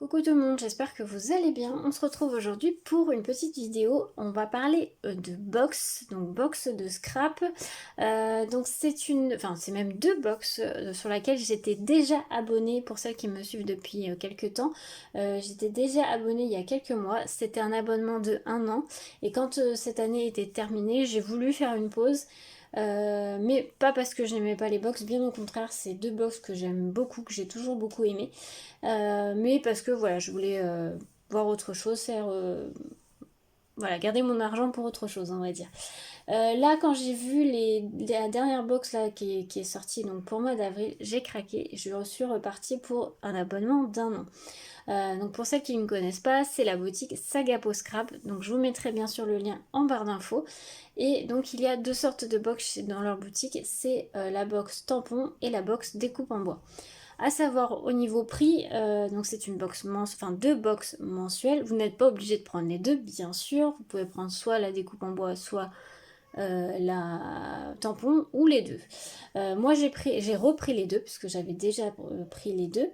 Coucou tout le monde, j'espère que vous allez bien. On se retrouve aujourd'hui pour une petite vidéo. On va parler de box, donc box de scrap. Donc c'est même deux box sur laquelle j'étais déjà abonnée pour celles qui me suivent depuis quelques temps. J'étais déjà abonnée il y a quelques mois. C'était un abonnement de 1 an et quand cette année était terminée, j'ai voulu faire une pause. Mais pas parce que je n'aimais pas les box, bien au contraire, c'est deux box que j'aime beaucoup, que j'ai toujours beaucoup aimé. Mais parce que voilà, je voulais voir autre chose, voilà, garder mon argent pour autre chose, on va dire. Là, quand j'ai vu la dernière box là, qui est sortie donc pour le mois d'avril, j'ai craqué. Je suis repartie pour un abonnement d'1 an. Donc pour celles qui ne me connaissent pas, c'est la boutique Sagapo Scrap. Donc je vous mettrai bien sûr le lien en barre d'infos. Et donc il y a deux sortes de box dans leur boutique. C'est la box tampon et la box découpe en bois. À savoir au niveau prix, donc c'est une box deux box mensuelles. Vous n'êtes pas obligé de prendre les deux, bien sûr. Vous pouvez prendre soit la découpe en bois, soit la tampon ou les deux. Moi j'ai repris les deux puisque j'avais déjà pris les deux.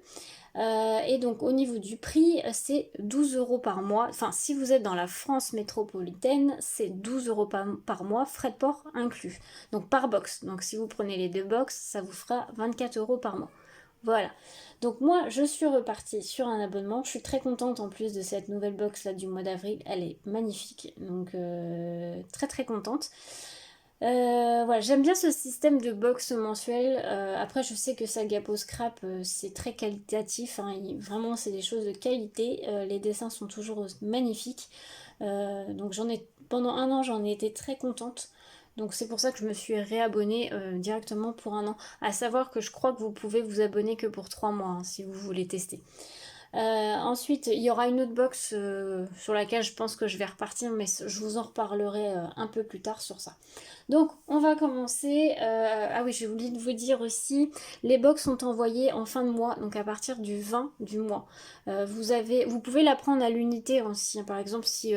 Et donc au niveau du prix, c'est 12 euros par mois. Enfin, si vous êtes dans la France métropolitaine, c'est 12 euros par mois, frais de port inclus. Donc par box. Donc si vous prenez les deux box, ça vous fera 24 euros par mois. Voilà. Donc moi, je suis repartie sur un abonnement. Je suis très contente en plus de cette nouvelle box là du mois d'avril. Elle est magnifique. Donc très très contente. Voilà, j'aime bien ce système de box mensuel. Après, je sais que Sagapo Scrap, c'est très qualitatif, hein. Vraiment, c'est des choses de qualité. Les dessins sont toujours magnifiques. Donc, pendant 1 an, j'en ai été très contente. Donc, c'est pour ça que je me suis réabonnée directement pour 1 an. À savoir que je crois que vous pouvez vous abonner que pour 3 mois, hein, si vous voulez tester. Ensuite, il y aura une autre box sur laquelle je pense que je vais repartir, mais je vous en reparlerai un peu plus tard sur ça. Donc, on va commencer. Ah oui, j'ai oublié de vous dire aussi, les box sont envoyées en fin de mois, donc à partir du 20 du mois. Vous pouvez la prendre à l'unité aussi, hein. Par exemple, si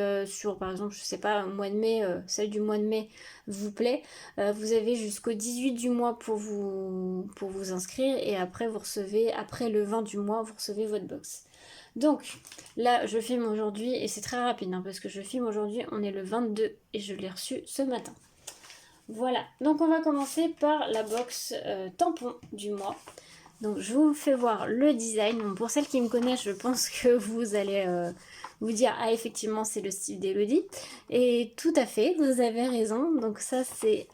par exemple, je sais pas, un mois de mai, celle du mois de mai vous plaît, vous avez jusqu'au 18 du mois pour vous inscrire et après vous recevez, après le 20 du mois, vous recevez votre box. Donc là, je filme aujourd'hui et c'est très rapide hein, parce que je filme aujourd'hui, on est le 22 et je l'ai reçu ce matin. Voilà, donc on va commencer par la box tampon du mois. Donc je vous fais voir le design. Donc, pour celles qui me connaissent, je pense que vous allez vous dire ah effectivement c'est le style d'Elodie. Et tout à fait, vous avez raison. Donc ça c'est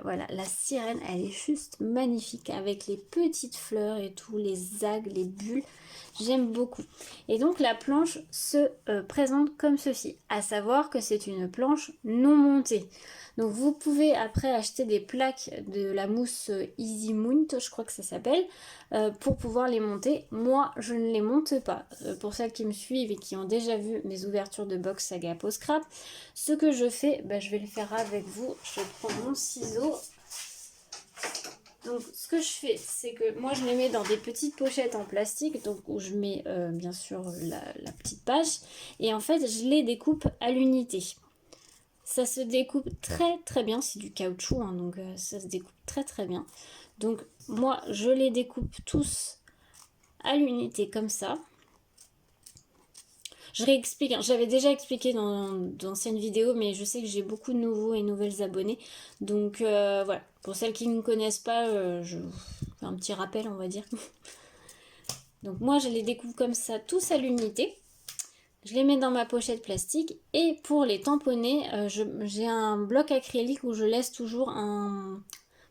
voilà, la sirène, elle est juste magnifique avec les petites fleurs et tout, les algues, les bulles. J'aime beaucoup. Et donc la planche se présente comme ceci. À savoir que c'est une planche non montée. Donc vous pouvez après acheter des plaques de la mousse Easy Mount, je crois que ça s'appelle, pour pouvoir les monter. Moi, je ne les monte pas. Pour celles qui me suivent et qui ont déjà vu mes ouvertures de box Sagapo Scrap, ce que je fais, je vais le faire avec vous. Je prends mon ciseau. Donc ce que je fais, c'est que moi je les mets dans des petites pochettes en plastique, donc où je mets bien sûr la petite page, et en fait je les découpe à l'unité. Ça se découpe très très bien, c'est du caoutchouc, hein, donc ça se découpe très très bien. Donc moi je les découpe tous à l'unité comme ça. Je réexplique, hein, j'avais déjà expliqué dans d'anciennes vidéos, mais je sais que j'ai beaucoup de nouveaux et nouvelles abonnés. Donc voilà, pour celles qui ne me connaissent pas, je fais un petit rappel on va dire. Donc moi je les découpe comme ça tous à l'unité. Je les mets dans ma pochette plastique et pour les tamponner, j'ai un bloc acrylique où je laisse toujours un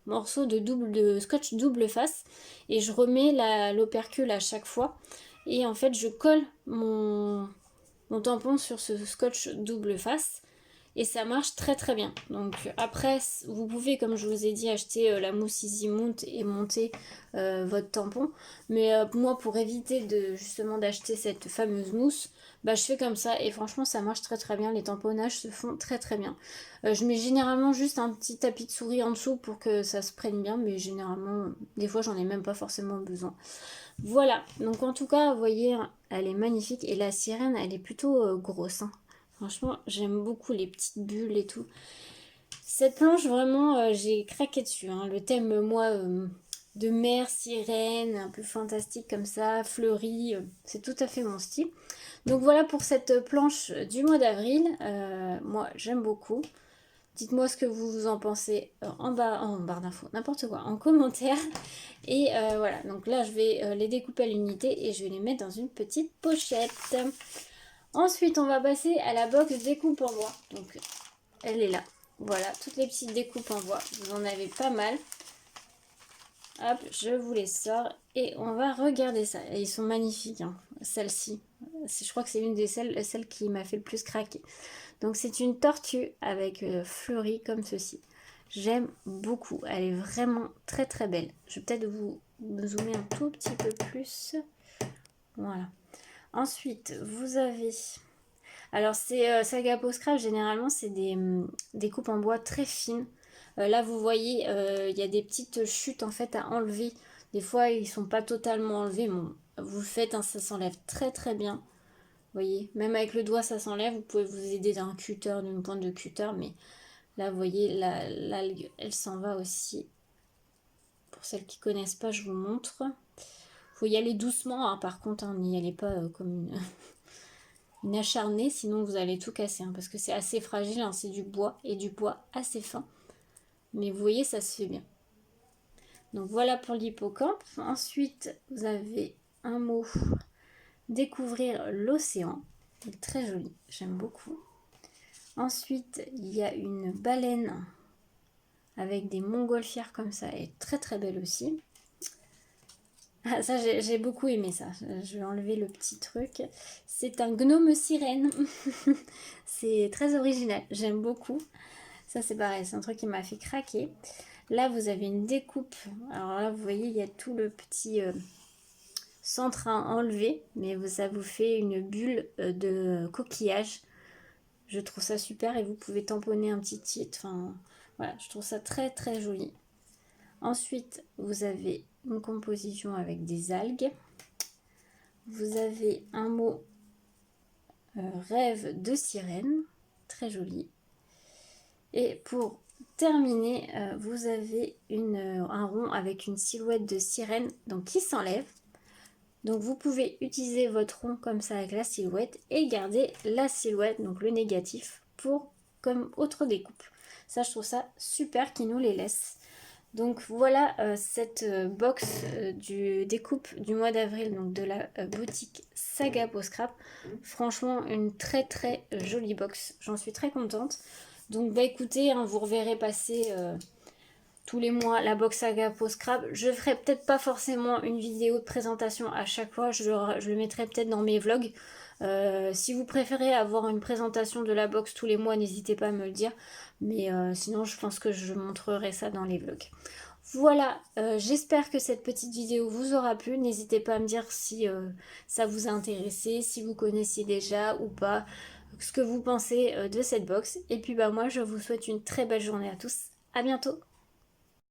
morceau de scotch double face et je remets l'opercule à chaque fois. Et en fait, je colle mon tampon sur ce scotch double face et ça marche très très bien. Donc après, vous pouvez, comme je vous ai dit, acheter la mousse Easy Mount et monter votre tampon. Mais moi, pour éviter justement d'acheter cette fameuse mousse, je fais comme ça et franchement ça marche très très bien. Les tamponnages se font très très bien. Je mets généralement juste un petit tapis de souris en dessous pour que ça se prenne bien, mais généralement, des fois j'en ai même pas forcément besoin. Voilà, donc en tout cas, vous voyez, elle est magnifique et la sirène, elle est plutôt grosse, hein. Franchement, j'aime beaucoup les petites bulles et tout. Cette planche, vraiment, j'ai craqué dessus, hein. Le thème, moi, de mer, sirène, un peu fantastique comme ça, fleuri, c'est tout à fait mon style. Donc voilà pour cette planche du mois d'avril, moi j'aime beaucoup. Dites-moi ce que vous en pensez en barre d'infos, n'importe quoi, en commentaire. Et voilà, donc là je vais les découper à l'unité et je vais les mettre dans une petite pochette. Ensuite on va passer à la box découpe en bois. Donc elle est là. Voilà, toutes les petites découpes en bois, vous en avez pas mal. Hop, je vous les sors et on va regarder ça. Et ils sont magnifiques, hein, celle-ci. Je crois que c'est une des celles qui m'a fait le plus craquer. Donc c'est une tortue avec fleurie comme ceci. J'aime beaucoup. Elle est vraiment très très belle. Je vais peut-être vous zoomer un tout petit peu plus. Voilà. Ensuite, vous avez... Alors c'est Saga Post Craft, généralement c'est des coupes en bois très fines. Là vous voyez, il y a des petites chutes en fait à enlever. Des fois ils sont pas totalement enlevés. Bon, vous le faites, hein, ça s'enlève très très bien. Vous voyez, même avec le doigt ça s'enlève. Vous pouvez vous aider d'un cutter, d'une pointe de cutter. Mais là vous voyez, l'algue elle s'en va aussi. Pour celles qui connaissent pas, je vous montre. Faut y aller doucement, hein, par contre, hein, n'y allez pas comme une acharnée, sinon vous allez tout casser, hein, parce que c'est assez fragile, hein, c'est du bois et du bois assez fin. Mais vous voyez, ça se fait bien. Donc voilà pour l'hippocampe. Ensuite, vous avez un mot découvrir l'océan. Il est très joli, j'aime beaucoup. Ensuite, il y a une baleine avec des montgolfières comme ça, elle est très très belle aussi. Ah, ça, j'ai beaucoup aimé ça. Je vais enlever le petit truc. C'est un gnome sirène. C'est très original. J'aime beaucoup. Ça, c'est pareil. C'est un truc qui m'a fait craquer. Là, vous avez une découpe. Alors là, vous voyez, il y a tout le petit centre à enlever. Mais ça vous fait une bulle de coquillage. Je trouve ça super. Et vous pouvez tamponner un petit titre. Enfin, voilà, je trouve ça très, très joli. Ensuite, vous avez une composition avec des algues. Vous avez un mot rêve de sirène, très joli. Et pour terminer, vous avez un rond avec une silhouette de sirène donc qui s'enlève. Donc vous pouvez utiliser votre rond comme ça avec la silhouette et garder la silhouette, donc le négatif, pour comme autre découpe. Ça, je trouve ça super qu'ils nous les laissent. Donc voilà cette box du découpe du mois d'avril, donc de la boutique Saga Post Scrap. Franchement, une très très jolie box. J'en suis très contente. Donc bah écoutez, hein, vous reverrez passer tous les mois la box Saga Post Scrap. Je ferai peut-être pas forcément une vidéo de présentation à chaque fois. Je le mettrai peut-être dans mes vlogs. Si vous préférez avoir une présentation de la box tous les mois, n'hésitez pas à me le dire. Mais sinon, je pense que je montrerai ça dans les vlogs. Voilà, j'espère que cette petite vidéo vous aura plu. N'hésitez pas à me dire si ça vous a intéressé, si vous connaissiez déjà ou pas, ce que vous pensez de cette box. Et puis bah moi, je vous souhaite une très belle journée à tous. À bientôt!